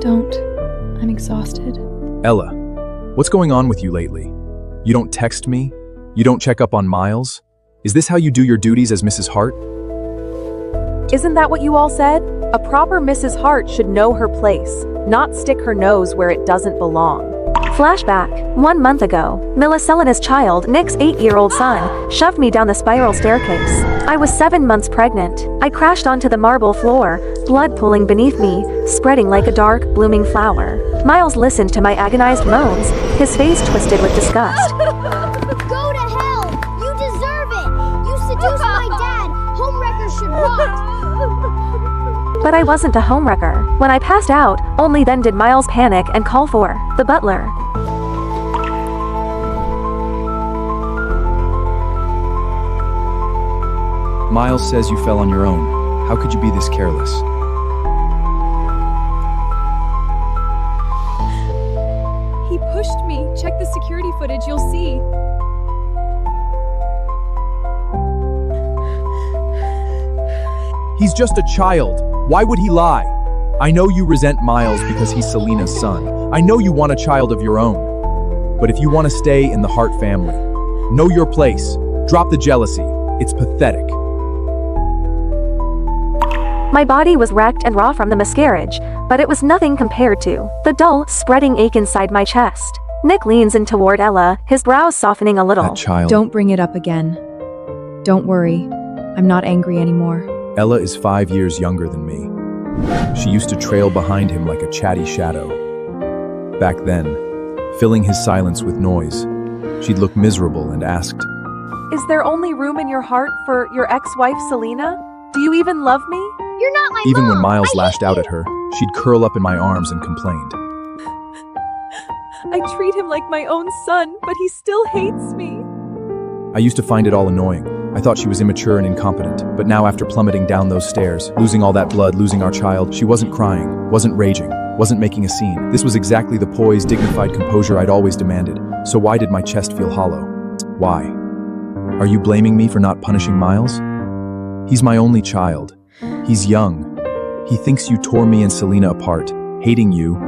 Don't. I'm exhausted. Ella, what's going on with you lately? You don't text me? You don't check up on Miles? Is this how you do your duties as Mrs. Hart? Isn't that what you all said? A proper Mrs. Hart should know her place, not stick her nose where it doesn't belong. Flashback. 1 month ago, Milicelina's child, Nick's 8-year-old son, shoved me down the spiral staircase. I was 7 months pregnant. I crashed onto the marble floor, blood pooling beneath me, spreading like a dark, blooming flower. Miles listened to my agonized moans, his face twisted with disgust. Go to hell! You deserve it! You seduced my dad! Homewreckers should rot! But I wasn't a homewrecker. When I passed out, only then did Miles panic and call for the butler. Miles says you fell on your own. How could you be this careless? He pushed me. Check the security footage, you'll see. He's just a child. Why would he lie? I know you resent Miles because he's Selena's son. I know you want a child of your own. But if you want to stay in the Hart family, know your place. Drop the jealousy. It's pathetic. My body was wrecked and raw from the miscarriage, but it was nothing compared to the dull, spreading ache inside my chest. Nick leans in toward Ella, his brows softening a little. That child. Don't bring it up again. Don't worry. I'm not angry anymore. Ella is 5 years younger than me. She used to trail behind him like a chatty shadow. Back then, filling his silence with noise, she'd look miserable and asked, Is there only room in your heart for your ex-wife, Selena? Do you even love me? You're not my Even mom! when Miles I lashed hate out you. at her, she'd curl up in my arms and complained. I treat him like my own son, but he still hates me. I used to find it all annoying. I thought she was immature and incompetent, but now after plummeting down those stairs, losing all that blood, losing our child, she wasn't crying, wasn't raging, wasn't making a scene. This was exactly the poised, dignified composure I'd always demanded. So why did my chest feel hollow? Why? Are you blaming me for not punishing Miles? He's my only child. He's young. He thinks you tore me and Selena apart. Hating you,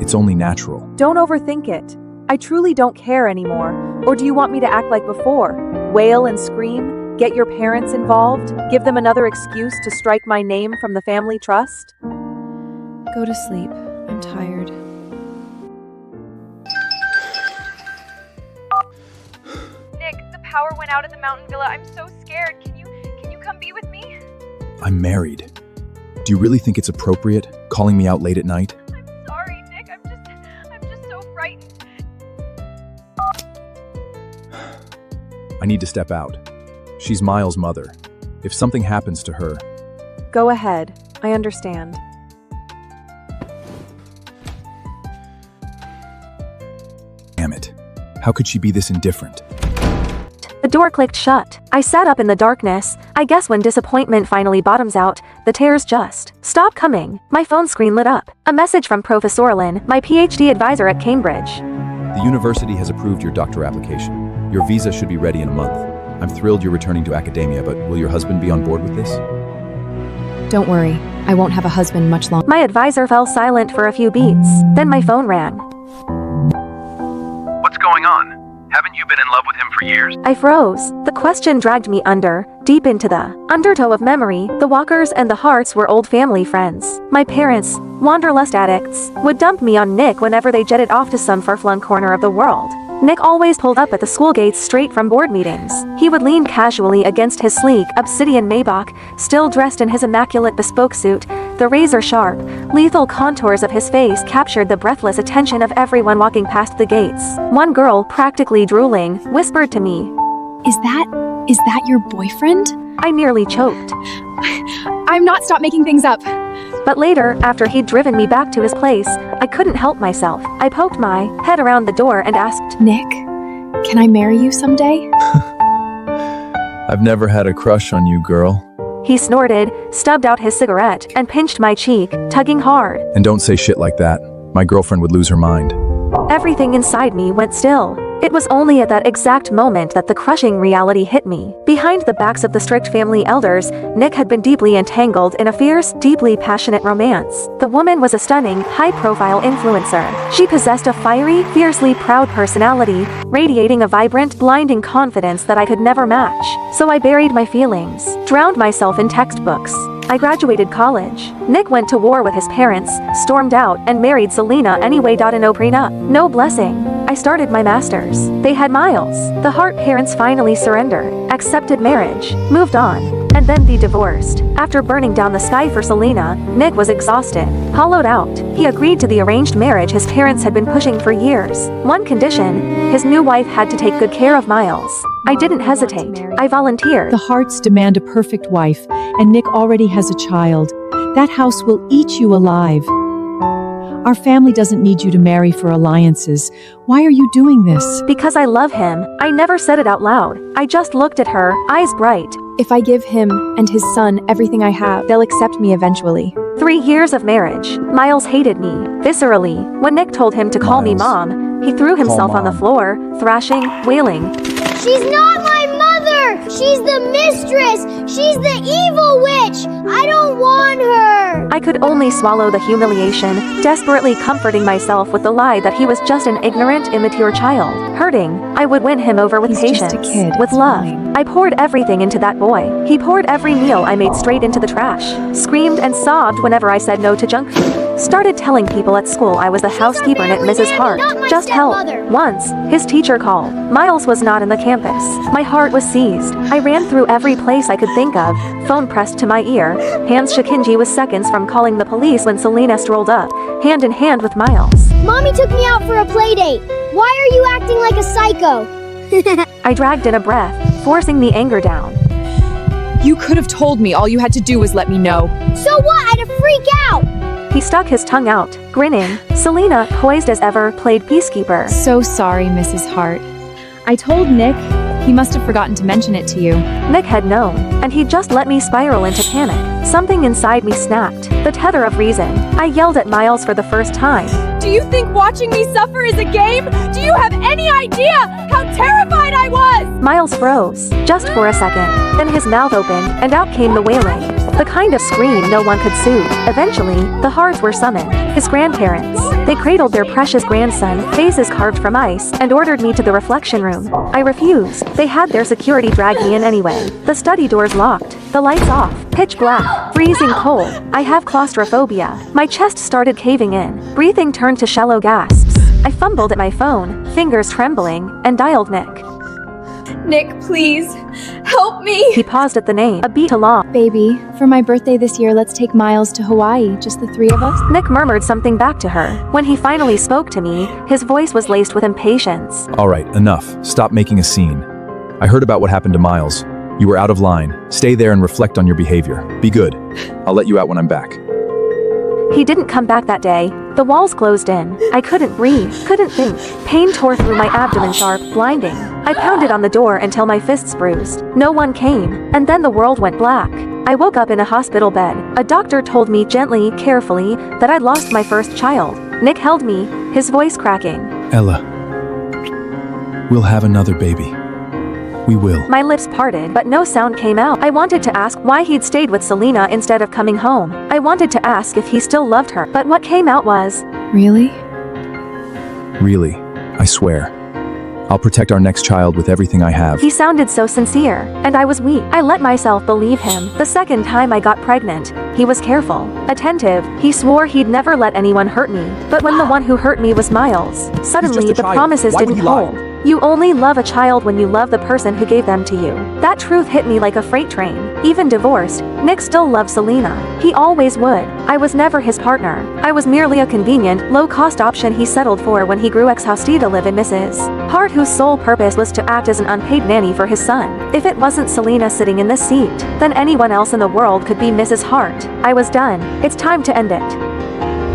it's only natural. Don't overthink it. I truly don't care anymore. Or do you want me to act like before? Wail and scream? Get your parents involved? Give them another excuse to strike my name from the family trust? Go to sleep. I'm tired. Nick, the power went out at the mountain villa. I'm so scared. Can you come be with me? I'm married. Do you really think it's appropriate, calling me out late at night? I'm sorry, Nick. I'm just so frightened. I need to step out. She's Miles' mother. If something happens to her... Go ahead. I understand. Damn it. How could she be this indifferent? The door clicked shut. I sat up in the darkness. I guess when disappointment finally bottoms out, the tears just stop coming. My phone screen lit up. A message from Professor Lynn, my PhD advisor at Cambridge. The university has approved your doctor application. Your visa should be ready in a month. I'm thrilled you're returning to academia, but will your husband be on board with this? Don't worry. I won't have a husband much longer. My advisor fell silent for a few beats. Then my phone rang. What's going on? Haven't you been in love with him for years? I froze. The question dragged me deep into the undertow of memory. The Walkers and the Harts were old family friends. My parents, wanderlust addicts, would dump me on Nick whenever they jetted off to some far-flung corner of the world. Nick always pulled up at the school gates straight from board meetings. He would lean casually against his sleek, obsidian Maybach, still dressed in his immaculate bespoke suit. The razor-sharp, lethal contours of his face captured the breathless attention of everyone walking past the gates. One girl, practically drooling, whispered to me, Is that your boyfriend? I nearly choked. I'm not. Stop making things up. But later, after he'd driven me back to his place, I couldn't help myself. I poked my head around the door and asked, Nick, can I marry you someday? I've never had a crush on you, girl. He snorted, stubbed out his cigarette, and pinched my cheek, tugging hard. And don't say shit like that. My girlfriend would lose her mind. Everything inside me went still. It was only at that exact moment that the crushing reality hit me. Behind the backs of the strict family elders, Nick had been deeply entangled in a fierce, deeply passionate romance. The woman was a stunning, high-profile influencer. She possessed a fiery, fiercely proud personality, radiating a vibrant, blinding confidence that I could never match. So I buried my feelings, drowned myself in textbooks. I graduated college. Nick went to war with his parents, stormed out, and married Selena anyway. No prenup, no blessing. I started my master's. They had Miles. The Hart parents finally surrendered, accepted marriage, moved on, and then they divorced. After burning down the sky for Selena, Nick was exhausted, hollowed out. He agreed to the arranged marriage his parents had been pushing for years. One condition: his new wife had to take good care of Miles. I didn't hesitate. I volunteered. The Harts demand a perfect wife, and Nick already has a child. That house will eat you alive. Our family doesn't need you to marry for alliances. Why are you doing this? Because I love him. I never said it out loud. I just looked at her, eyes bright. If I give him and his son everything I have, they'll accept me eventually. 3 years of marriage. Miles hated me, viscerally. When Nick told him to call me Mom, he threw himself on the floor, thrashing, wailing. She's not my mother! She's the mistress! She's the evil witch! I don't want her! I could only swallow the humiliation, desperately comforting myself with the lie that he was just an ignorant, immature child. Hurting, I would win him over with He's patience, just a kid, with it's love. fine. I poured everything into that boy. He poured every meal I made straight into the trash, screamed and sobbed whenever I said no to junk food. Started telling people at school I was the housekeeper at family Mrs. nanny, Hart. not my Just help. stepmother. Once, his teacher called. Miles was not in the campus. My heart was seized. I ran through every place I could think of, phone pressed to my ear. Hans Shakinji was seconds from calling the police when Selena strolled up, hand in hand with Miles. Mommy took me out for a play date. Why are you acting like a psycho? I dragged in a breath, forcing the anger down. You could have told me. All you had to do was let me know. So what? I'd have freak out! He stuck his tongue out, grinning. Selena, poised as ever, played peacekeeper. So sorry, Mrs. Hart. I told Nick. He must have forgotten to mention it to you. Nick had known, and he'd just let me spiral into panic. Something inside me snapped, the tether of reason. I yelled at Miles for the first time. Do you think watching me suffer is a game? Do you have any idea how terrified I was? Miles froze, just for a second. Then his mouth opened, and out came the wailing. The kind of scream no one could soothe. Eventually, the Harts were summoned. His grandparents. They cradled their precious grandson, faces carved from ice, and ordered me to the reflection room. I refused. They had their security drag me in anyway. The study doors locked. The lights off. Pitch black. Freezing cold. I have claustrophobia. My chest started caving in. Breathing turned to shallow gasps. I fumbled at my phone, fingers trembling, and dialed Nick. Nick, please, help me. He paused at the name, a beat too long. Baby, for my birthday this year, let's take Miles to Hawaii, just the 3 of us. Nick murmured something back to her. When he finally spoke to me, his voice was laced with impatience. All right, enough. Stop making a scene. I heard about what happened to Miles. You were out of line. Stay there and reflect on your behavior. Be good. I'll let you out when I'm back. He didn't come back that day. The walls closed in. I couldn't breathe, couldn't think. Pain tore through my abdomen sharp, blinding. I pounded on the door until my fists bruised. No one came, and then the world went black. I woke up in a hospital bed. A doctor told me gently, carefully, that I'd lost my first child. Nick held me, his voice cracking. Ella, we'll have another baby. We will. My lips parted, but no sound came out. I wanted to ask why he'd stayed with Selena instead of coming home. I wanted to ask if he still loved her, but what came out was, Really? Really, I swear. I'll protect our next child with everything I have. he sounded so sincere, and I was weak. I let myself believe him. The second time I got pregnant, he was careful, attentive. He swore he'd never let anyone hurt me. But when the one who hurt me was Miles, suddenly just a the child. promises Why would didn't you lie? hold. You only love a child when you love the person who gave them to you. That truth hit me like a freight train. Even divorced, Nick still loved Selena. He always would. I was never his partner. I was merely a convenient, low-cost option he settled for when he grew ex-housey to live in Mrs. Hart, whose sole purpose was to act as an unpaid nanny for his son. If it wasn't Selena sitting in this seat, then anyone else in the world could be Mrs. Hart. I was done. It's time to end it.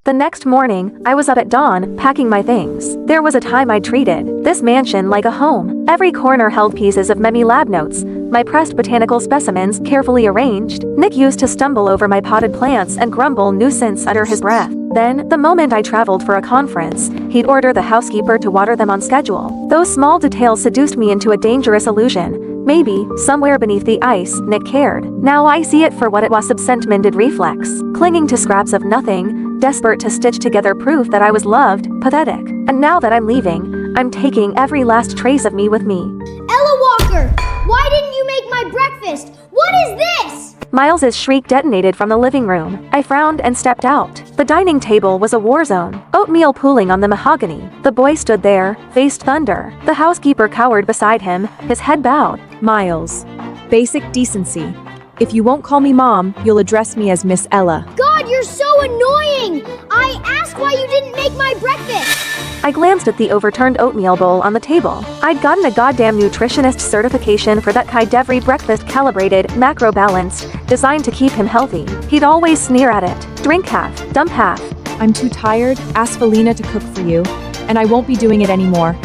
The next morning, I was up at dawn, packing my things. There was a time I treated this mansion like a home. Every corner held pieces of many lab notes, my pressed botanical specimens carefully arranged. Nick used to stumble over my potted plants and grumble nuisance under his breath. Then, the moment I traveled for a conference, he'd order the housekeeper to water them on schedule. Those small details seduced me into a dangerous illusion. Maybe, somewhere beneath the ice, Nick cared. Now I see it for what it was, absent-minded reflex. Clinging to scraps of nothing, desperate to stitch together proof that I was loved, pathetic. And now that I'm leaving, I'm taking every last trace of me with me. Ella Walker, why didn't you make my breakfast? What is this? Miles's shriek detonated from the living room. I frowned and stepped out. The dining table was a war zone. Oatmeal pooling on the mahogany. The boy stood there, faced thunder. The housekeeper cowered beside him, his head bowed. Miles. Basic decency. If you won't call me Mom, you'll address me as Miss Ella. God, you're so annoying! I asked why you didn't make my breakfast! I glanced at the overturned oatmeal bowl on the table. I'd gotten a goddamn nutritionist certification for that Every breakfast, calibrated, macro-balanced, designed to keep him healthy. He'd always sneer at it. Drink half, dump half. I'm too tired. Ask Felina to cook for you, and I won't be doing it anymore.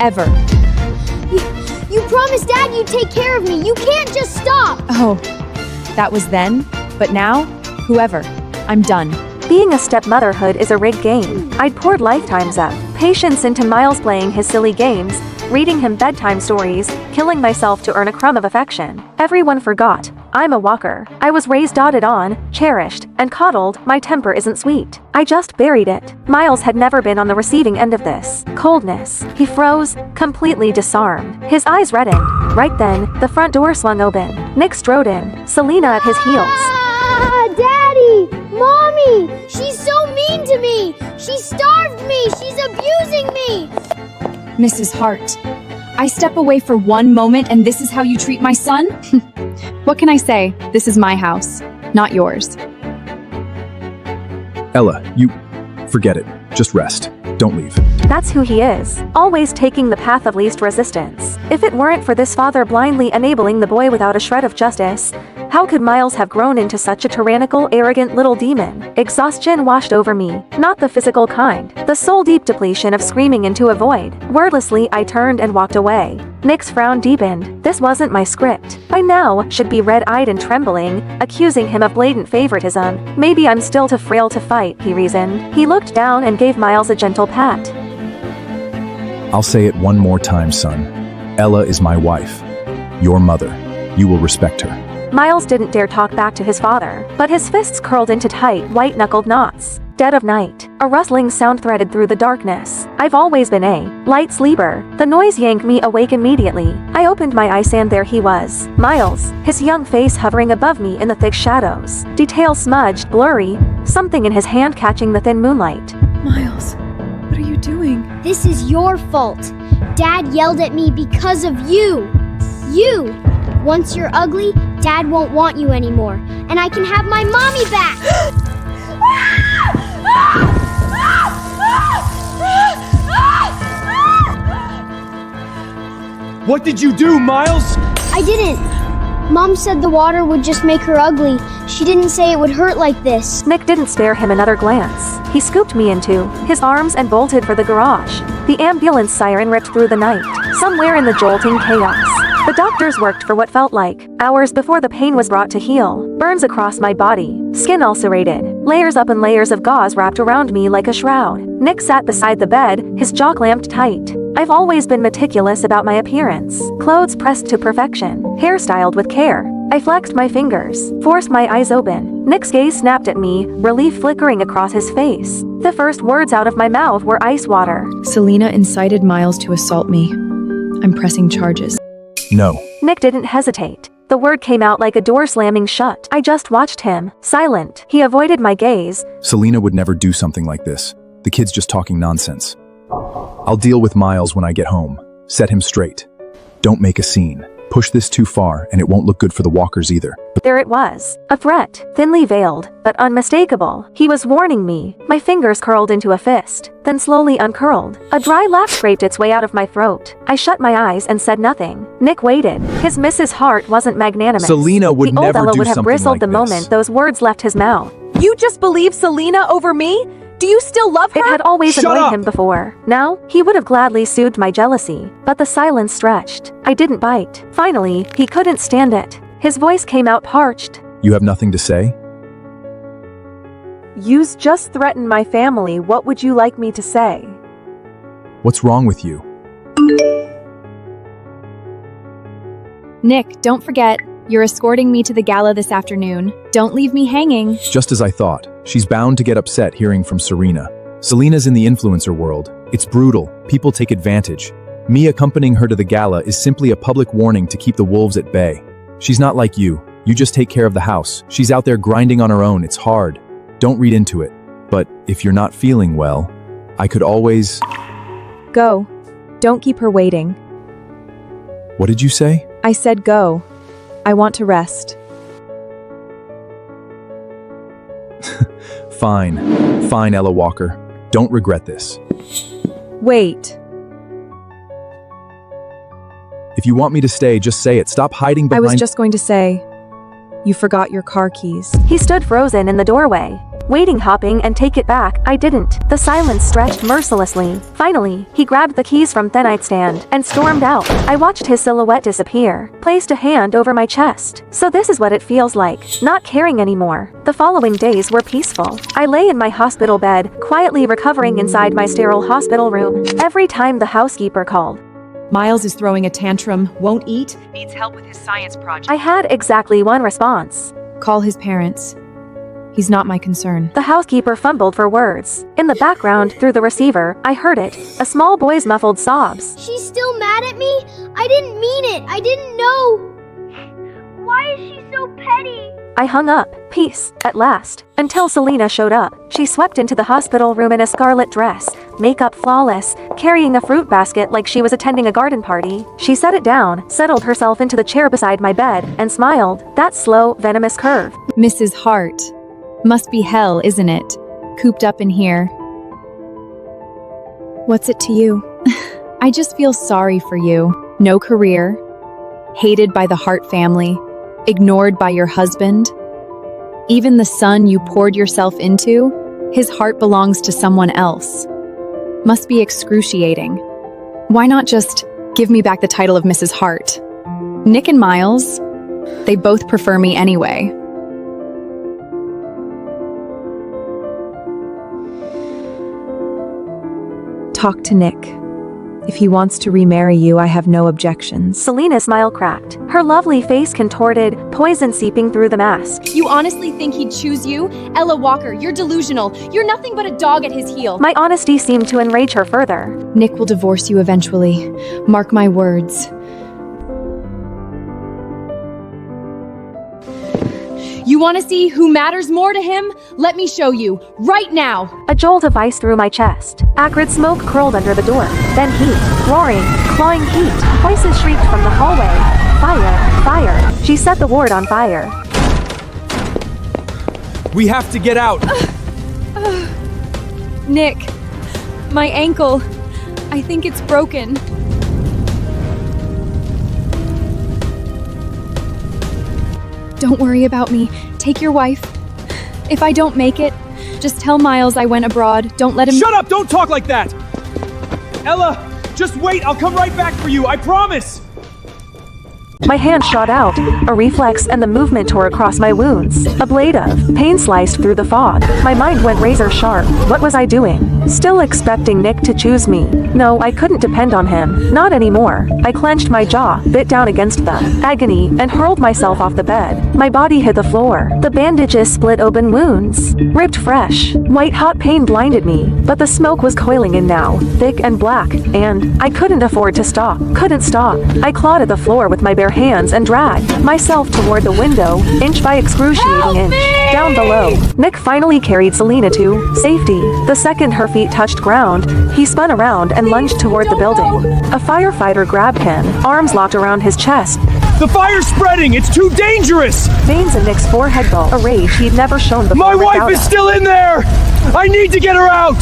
Ever. You promised Dad you'd take care of me. You can't just stop! Oh, that was then, but now, whoever. I'm done. Being a stepmotherhood is a rigged game. I'd poured lifetimes of patience into Miles playing his silly games, reading him bedtime stories, killing myself to earn a crumb of affection. Everyone forgot. I'm a walker. I was raised, doted on, cherished, and coddled. My temper isn't sweet. I just buried it. Miles had never been on the receiving end of this coldness. He froze, completely disarmed. His eyes reddened. Right then, the front door swung open. Nick strode in, Selena at his heels. Ah, Daddy! Mommy! She's so mean to me! She starved me! She's abusing me! Mrs. Hart, I step away for one moment and this is how you treat my son? What can I say? This is my house, not yours. Ella, forget it. Just rest. Don't leave. That's who he is, always taking the path of least resistance. If it weren't for this father blindly enabling the boy without a shred of justice, how could Miles have grown into such a tyrannical, arrogant little demon? Exhaustion washed over me, not the physical kind, the soul-deep depletion of screaming into a void. Wordlessly, I turned and walked away. Nick's frown deepened. This wasn't my script. By now, should be red-eyed and trembling, accusing him of blatant favoritism. Maybe I'm still too frail to fight, he reasoned. He looked down and gave Miles a gentle pat. I'll say it one more time, son. Ella is my wife. Your mother. You will respect her. Miles didn't dare talk back to his father, but his fists curled into tight, white-knuckled knots. Dead of night, a rustling sound threaded through the darkness. I've always been a light sleeper. The noise yanked me awake immediately. I opened my eyes and there he was. Miles, his young face hovering above me in the thick shadows. Details smudged, blurry, something in his hand catching the thin moonlight. Miles, what are you doing? This is your fault. Dad yelled at me because of you. You! Once you're ugly, Dad won't want you anymore, and I can have my mommy back! What did you do, Miles? I didn't. Mom said the water would just make her ugly. She didn't say it would hurt like this. Nick didn't spare him another glance. He scooped me into his arms and bolted for the garage. The ambulance siren ripped through the night, somewhere in the jolting chaos. The doctors worked for what felt like hours before the pain was brought to heal. Burns across my body, skin ulcerated, layers up and layers of gauze wrapped around me like a shroud. Nick sat beside the bed, his jaw clamped tight. I've always been meticulous about my appearance. Clothes pressed to perfection, hair styled with care. I flexed my fingers, forced my eyes open. Nick's gaze snapped at me, relief flickering across his face. The first words out of my mouth were ice water. Selena incited Miles to assault me. I'm pressing charges. No. Nick didn't hesitate. The word came out like a door slamming shut. I just watched him, silent. He avoided my gaze. Selena would never do something like this. The kid's just talking nonsense. I'll deal with Miles when I get home. Set him straight. Don't make a scene. Push this too far, and it won't look good for the walkers either. There it was. A threat, thinly veiled, but unmistakable. He was warning me. My fingers curled into a fist, then slowly uncurled. A dry laugh scraped its way out of my throat. I shut my eyes and said nothing. Nick waited. His Mrs. Hart wasn't magnanimous. Selena would never Ella do would have something bristled like the this. moment those words left his mouth. You just believe Selena over me? Do you still love her? It had always Shut annoyed up! him before. Now, he would have gladly soothed my jealousy, but the silence stretched. I didn't bite. Finally, he couldn't stand it. His voice came out parched. You have nothing to say? You just threatened my family. What would you like me to say? What's wrong with you? Nick, don't forget, you're escorting me to the gala this afternoon. Don't leave me hanging. Just as I thought. She's bound to get upset hearing from Serena. Selena's in the influencer world. It's brutal. People take advantage. Me accompanying her to the gala is simply a public warning to keep the wolves at bay. She's not like you. You just take care of the house. She's out there grinding on her own. It's hard. Don't read into it. But if you're not feeling well, I could always... Go. Don't keep her waiting. What did you say? I said go. I want to rest. Fine. Fine, Ella Walker. Don't regret this. Wait. If you want me to stay, just say it. Stop hiding I behind... was just going to say, you forgot your car keys. He stood frozen in the doorway, waiting, hopping, and take it back. I didn't. The silence stretched mercilessly. Finally, he grabbed the keys from the nightstand and stormed out. I watched his silhouette disappear, placed a hand over my chest. So this is what it feels like, not caring anymore. The following days were peaceful. I lay in my hospital bed, quietly recovering inside my sterile hospital room. Every time the housekeeper called, Miles is throwing a tantrum, won't eat. Needs help with his science project. I had exactly one response. Call his parents. He's not my concern. The housekeeper fumbled for words. In the background, through the receiver, I heard it. A small boy's muffled sobs. She's still mad at me? I didn't mean it. I didn't know. Why is she so petty? I hung up. Peace, at last. Until Selena showed up. She swept into the hospital room in a scarlet dress, makeup flawless, carrying a fruit basket like she was attending a garden party. She set it down, settled herself into the chair beside my bed, and smiled. That slow, venomous curve. Mrs. Hart. Must be hell, isn't it? Cooped up in here. What's it to you? I just feel sorry for you. No career. Hated by the Hart family. Ignored by your husband. Even the son you poured yourself into, his heart belongs to someone else. Must be excruciating. Why not just give me back the title of Mrs. Hart? Nick and Miles, they both prefer me anyway. Talk to Nick. If he wants to remarry you, I have no objections. Selena's smile cracked. Her lovely face contorted, poison seeping through the mask. You honestly think he'd choose you? Ella Walker, you're delusional. You're nothing but a dog at his heel. My honesty seemed to enrage her further. Nick will divorce you eventually. Mark my words. You want to see who matters more to him? Let me show you, right now! A jolt of ice through my chest. Acrid smoke curled under the door. Then heat. Roaring, clawing heat. Voices shrieked from the hallway. Fire, fire. She set the ward on fire. We have to get out! Nick, my ankle. I think it's broken. Don't worry about me. Take your wife. If I don't make it, just tell Miles I went abroad. Don't let him— Shut up! Don't talk like that! Ella, just wait! I'll come right back for you, I promise! My hand shot out, a reflex, and the movement tore across my wounds. A blade of pain sliced through the fog. My mind went razor sharp. What was I doing? Still expecting Nick to choose me. No, I couldn't depend on him. Not anymore. I clenched my jaw, bit down against the agony, and hurled myself off the bed. My body hit the floor. The bandages split open wounds. Ripped fresh. White-hot pain blinded me, but the smoke was coiling in now, thick and black, and I couldn't afford to stop. Couldn't stop. I clawed at the floor with my bare hands and dragged myself toward the window, inch by excruciating inch. Down below, Nick finally carried Selena to safety. The second her feet touched ground, he spun around and lunged toward the building. A firefighter grabbed him, arms locked around his chest. The fire's spreading! It's too dangerous! Veins in Nick's forehead bulged, a rage he'd never shown before. My wife without is us. still in there! I need to get her out!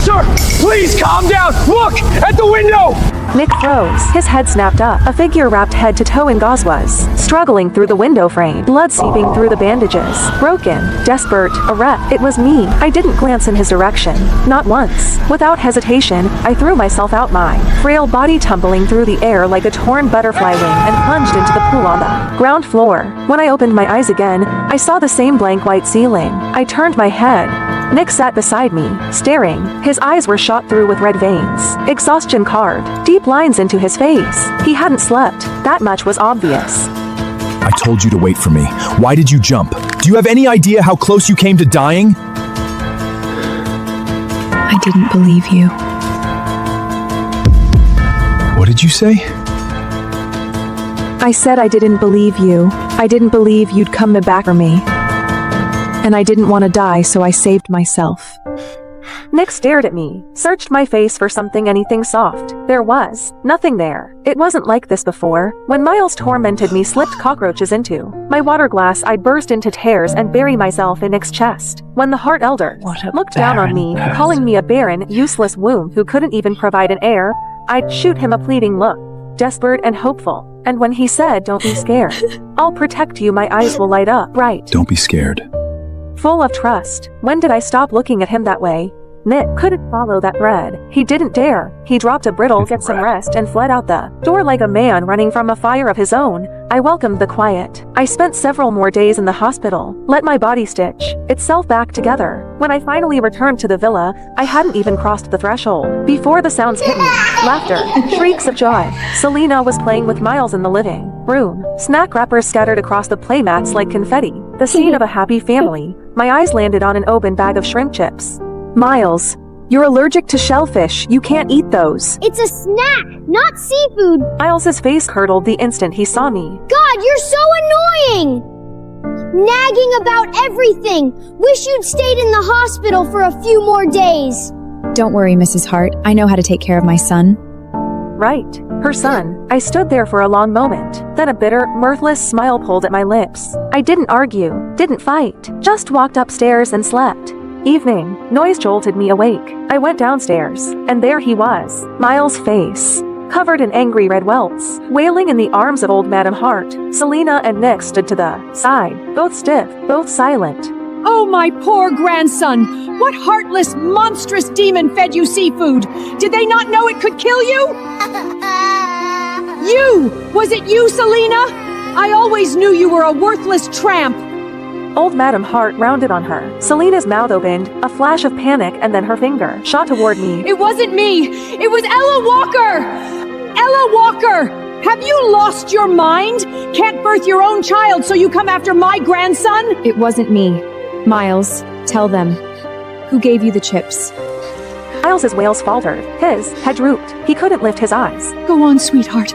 Sir, please calm down. Look at the window. Nick froze. His head snapped up. A figure wrapped head to toe in gauze was struggling through the window frame, blood seeping through the bandages. Broken, desperate, a wreck. It was me. I didn't glance in his direction. Not once. Without hesitation, I threw myself out, my frail body tumbling through the air like a torn butterfly wing, and plunged into the pool on the ground floor. When I opened my eyes again, I saw the same blank white ceiling. I turned my head. Nick sat beside me, staring. His eyes were shot through with red veins. Exhaustion carved deep lines into his face. He hadn't slept. That much was obvious. I told you to wait for me. Why did you jump? Do you have any idea how close you came to dying? I didn't believe you. What did you say? I said I didn't believe you. I didn't believe you'd come back for me. And I didn't want to die, so I saved myself. Nick stared at me, searched my face for anything soft. There was nothing there. It wasn't like this before. When Miles tormented me, slipped cockroaches into my water glass, I'd burst into tears and bury myself in Nick's chest. When the Hart elder looked down on me, calling me a barren, useless womb who couldn't even provide an heir, I'd shoot him a pleading look, desperate and hopeful. And when he said, "Don't be scared, I'll protect you," my eyes will light up bright, Don't be scared. full of trust. When did I stop looking at him that way? Nick couldn't follow that thread. He didn't dare. He dropped a brittle, "Get some rest," and fled out the door like a man running from a fire of his own. I welcomed the quiet. I spent several more days in the hospital, let my body stitch itself back together. When I finally returned to the villa, I hadn't even crossed the threshold before the sounds hit me. Laughter, shrieks of joy. Selena was playing with Miles in the living room. Snack wrappers scattered across the playmats like confetti. The scene of a happy family. My eyes landed on an open bag of shrimp chips. Miles, you're allergic to shellfish. You can't eat those. It's a snack, not seafood. Miles's face curdled the instant he saw me. God, you're so annoying! Nagging about everything. Wish you'd stayed in the hospital for a few more days. Don't worry, Mrs. Hart. I know how to take care of my son. Right. Her son. I stood there for a long moment. Then a bitter, mirthless smile pulled at my lips. I didn't argue, didn't fight, just walked upstairs and slept. Evening. Noise jolted me awake. I went downstairs, and there he was. Miles' face, covered in angry red welts, wailing in the arms of old Madam Hart. Selena and Nick stood to the side, both stiff, both silent. Oh, my poor grandson! What heartless, monstrous demon fed you seafood? Did they not know it could kill you? You! Was it you, Selena? I always knew you were a worthless tramp. Old Madam Hart rounded on her. Selena's mouth opened, a flash of panic, and then her finger shot toward me. It wasn't me! It was Ella Walker! Ella Walker! Have you lost your mind? Can't birth your own child, so you come after my grandson? It wasn't me. Miles, tell them. Who gave you the chips? Miles's wails faltered. His head drooped. He couldn't lift his eyes. Go on, sweetheart.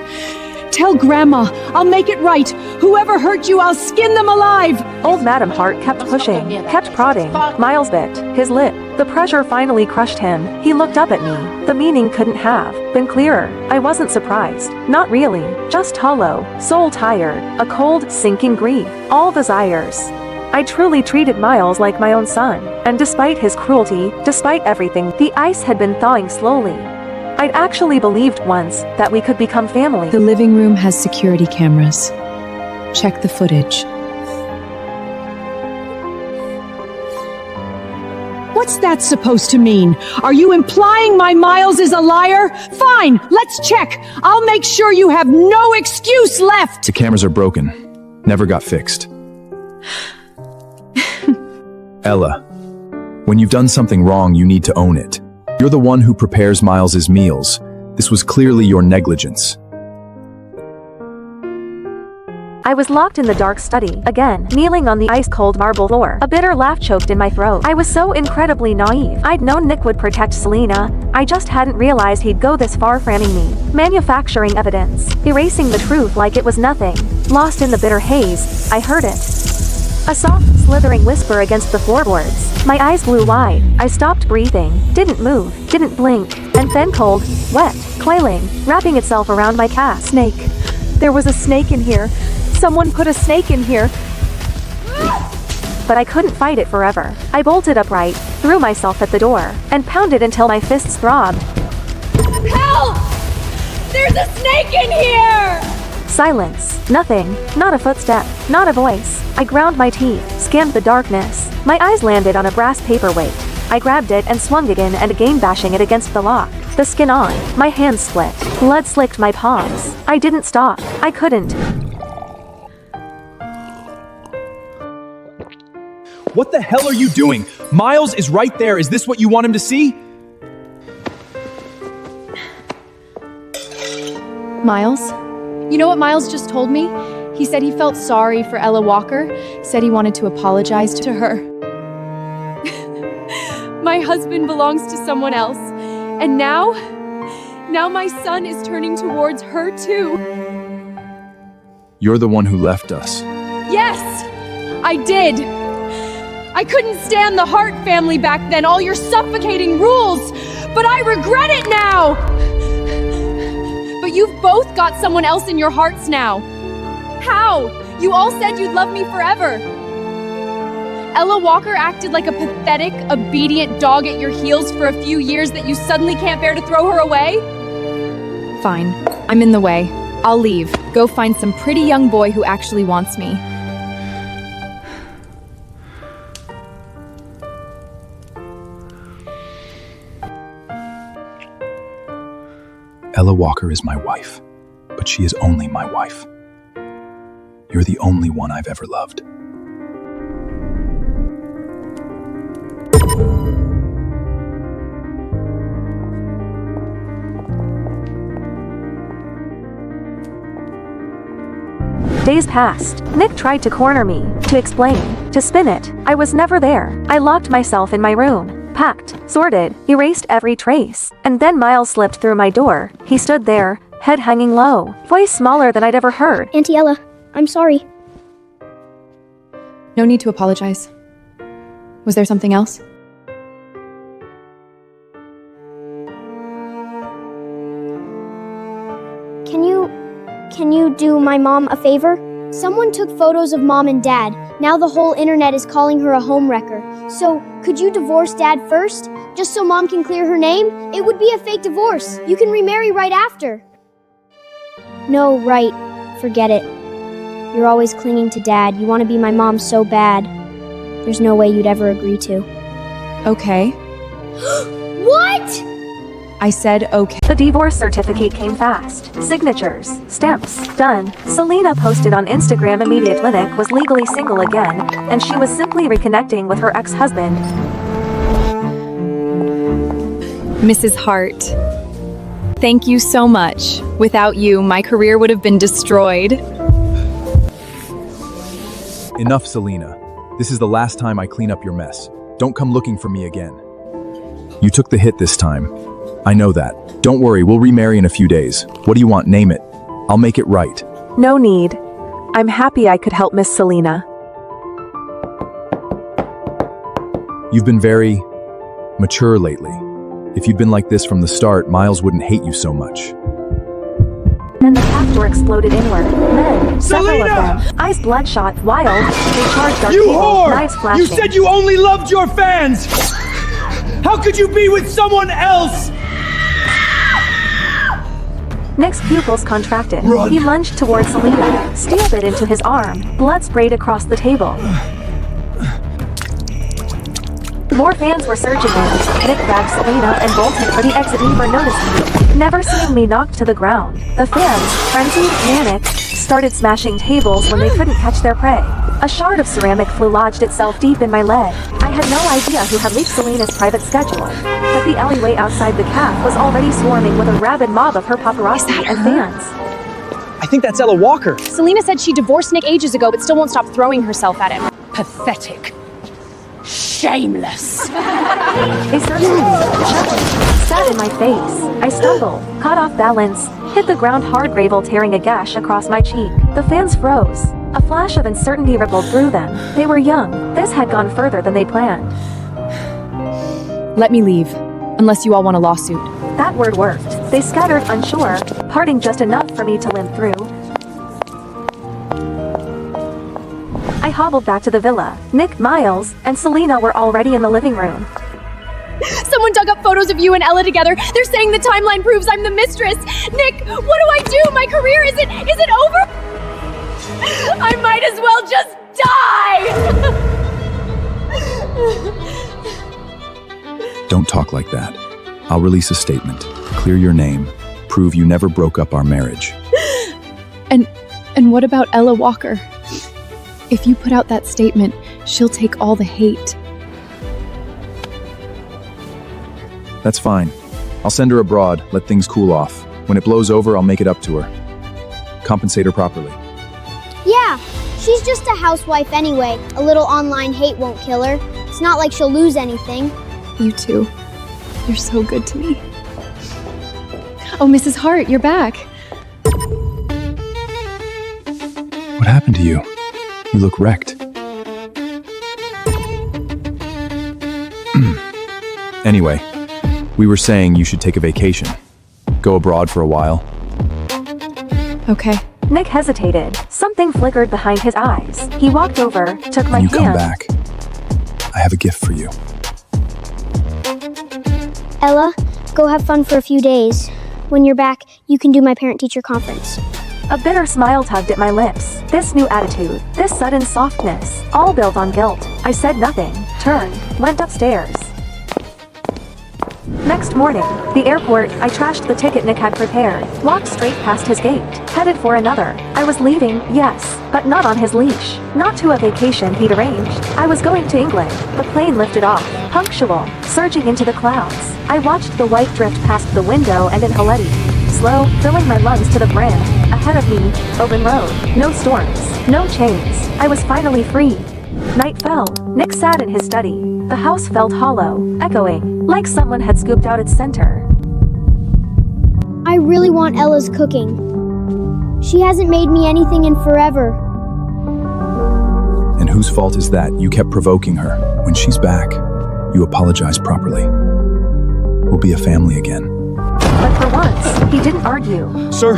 Tell Grandma. I'll make it right. Whoever hurt you, I'll skin them alive. Old Madam Hart kept pushing, kept prodding. Miles bit his lip. The pressure finally crushed him. He looked up at me. The meaning couldn't have been clearer. I wasn't surprised. Not really. Just hollow, soul tired, a cold, sinking grief. All desires. I truly treated Miles like my own son. And despite his cruelty, despite everything, the ice had been thawing slowly. I'd actually believed once that we could become family. The living room has security cameras. Check the footage. What's that supposed to mean? Are you implying my Miles is a liar? Fine, let's check. I'll make sure you have no excuse left. The cameras are broken. Never got fixed. Ella, when you've done something wrong, you need to own it. You're the one who prepares Miles's meals. This was clearly your negligence. I was locked in the dark study, again, kneeling on the ice-cold marble floor. A bitter laugh choked in my throat. I was so incredibly naive. I'd known Nick would protect Selena. I just hadn't realized he'd go this far framing me. Manufacturing evidence. Erasing the truth like it was nothing. Lost in the bitter haze, I heard it. A soft, slithering whisper against the floorboards. My eyes blew wide. I stopped breathing, didn't move, didn't blink, and then cold, wet, coiling, wrapping itself around my calf. Snake. There was a snake in here. Someone put a snake in here. But I couldn't fight it forever. I bolted upright, threw myself at the door and pounded until my fists throbbed. Help! There's a snake in here! Silence. Nothing. Not a footstep. Not a voice. I ground my teeth, scanned the darkness. My eyes landed on a brass paperweight. I grabbed it and swung again and again, bashing it against the lock. The skin on. My hands split. Blood slicked my palms. I didn't stop. I couldn't. What the hell are you doing? Miles is right there. Is this what you want him to see? Miles? You know what Miles just told me? He said he felt sorry for Ella Walker, said he wanted to apologize to her. My husband belongs to someone else, and now my son is turning towards her too. You're the one who left us. Yes, I did. I couldn't stand the Hart family back then, all your suffocating rules, but I regret it now. But you've both got someone else in your hearts now. How? You all said you'd love me forever. Ella Walker acted like a pathetic, obedient dog at your heels for a few years that you suddenly can't bear to throw her away? Fine. I'm in the way. I'll leave. Go find some pretty young boy who actually wants me. Ella Walker is my wife, but she is only my wife. You're the only one I've ever loved. Days passed. Nick tried to corner me, to explain, to spin it. I was never there. I locked myself in my room, packed, sorted, erased every trace. And then Miles slipped through my door. He stood there, head hanging low, voice smaller than I'd ever heard. Auntie Ella, I'm sorry. No need to apologize. Was there something else? Can you do my mom a favor? Someone took photos of mom and dad. Now the whole internet is calling her a homewrecker. So, could you divorce dad first? Just so mom can clear her name? It would be a fake divorce. You can remarry right after. No, right. Forget it. You're always clinging to dad. You want to be my mom so bad. There's no way you'd ever agree to. Okay. What? I said okay. The divorce certificate came fast. Signatures, stamps, done. Selena posted on Instagram immediately Nick was legally single again, and she was simply reconnecting with her ex-husband. Mrs. Hart, thank you so much. Without you, my career would have been destroyed. Enough, Selena. This is the last time I clean up your mess. Don't come looking for me again. You took the hit this time. I know that. Don't worry, we'll remarry in a few days. What do you want? Name it. I'll make it right. No need. I'm happy I could help Miss Selena. You've been very mature lately. If you'd been like this from the start, Miles wouldn't hate you so much. Then the half door exploded inward. Men, several of them, eyes bloodshot, wild, they charged our You table, whore! knives flashing. You said you only loved your fans! How could you be with someone else? Nick's pupils contracted. Run. He lunged towards Selena, stabbed it into his arm. Blood sprayed across the table. More fans were surging in. Nick grabbed Selena and bolted for the exit, never noticing me. Never seeing me knocked to the ground. The fans, frenzied, manic, started smashing tables when they couldn't catch their prey. A shard of ceramic lodged itself deep in my leg. I had no idea who had leaked Selena's private schedule, but the alleyway outside the cafe was already swarming with a rabid mob of her paparazzi and fans. I think that's Ella Walker. Selena said she divorced Nick ages ago, but still won't stop throwing herself at him. Pathetic. Shameless. They searched me, shoved, sat in my face. I stumbled, caught off balance, hit the ground hard, gravel tearing a gash across my cheek. The fans froze. A flash of uncertainty rippled through them. They were young. This had gone further than they planned. Let me leave, unless you all want a lawsuit. That word worked. They scattered unsure, parting just enough for me to limp through. I hobbled back to the villa. Nick, Miles, and Selena were already in the living room. dug up photos of you and Ella together. They're saying the timeline proves I'm the mistress. Nick, what do I do? My career isn't over? I might as well just die! Don't talk like that. I'll release a statement, clear your name, prove you never broke up our marriage. And what about Ella Walker? If you put out that statement, she'll take all the hate. That's fine. I'll send her abroad, let things cool off. When it blows over, I'll make it up to her. Compensate her properly. Yeah, she's just a housewife anyway. A little online hate won't kill her. It's not like she'll lose anything. You too. You're so good to me. Oh, Mrs. Hart, you're back. What happened to you? You look wrecked. Anyway, we were saying you should take a vacation. Go abroad for a while. Okay. Nick hesitated. Something flickered behind his eyes. He walked over, took my When you hand. come back, I have a gift for you. Ella, go have fun for a few days. When you're back, you can do my parent-teacher conference. A bitter smile tugged at my lips. This new attitude, this sudden softness, all built on guilt. I said nothing, turned, went upstairs. Next morning, the airport, I trashed the ticket Nick had prepared, walked straight past his gate, headed for another. I was leaving, yes, but not on his leash. Not to a vacation he'd arranged. I was going to England. The plane lifted off, punctual, surging into the clouds. I watched the white drift past the window and in Haleti. Slow, filling my lungs to the brim. Ahead of me, open road. No storms, no chains. I was finally free. Night fell. Nick sat in his study. The house felt hollow, echoing, like someone had scooped out its center. I really want Ella's cooking. She hasn't made me anything in forever. And whose fault is that? You kept provoking her. When she's back, you apologize properly. We'll be a family again. But for once, he didn't argue. Sir,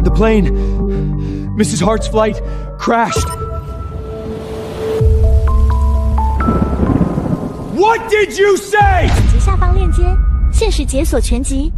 the plane, Mrs. Hart's flight, crashed. What did you say? 下方链接，限时解锁全集。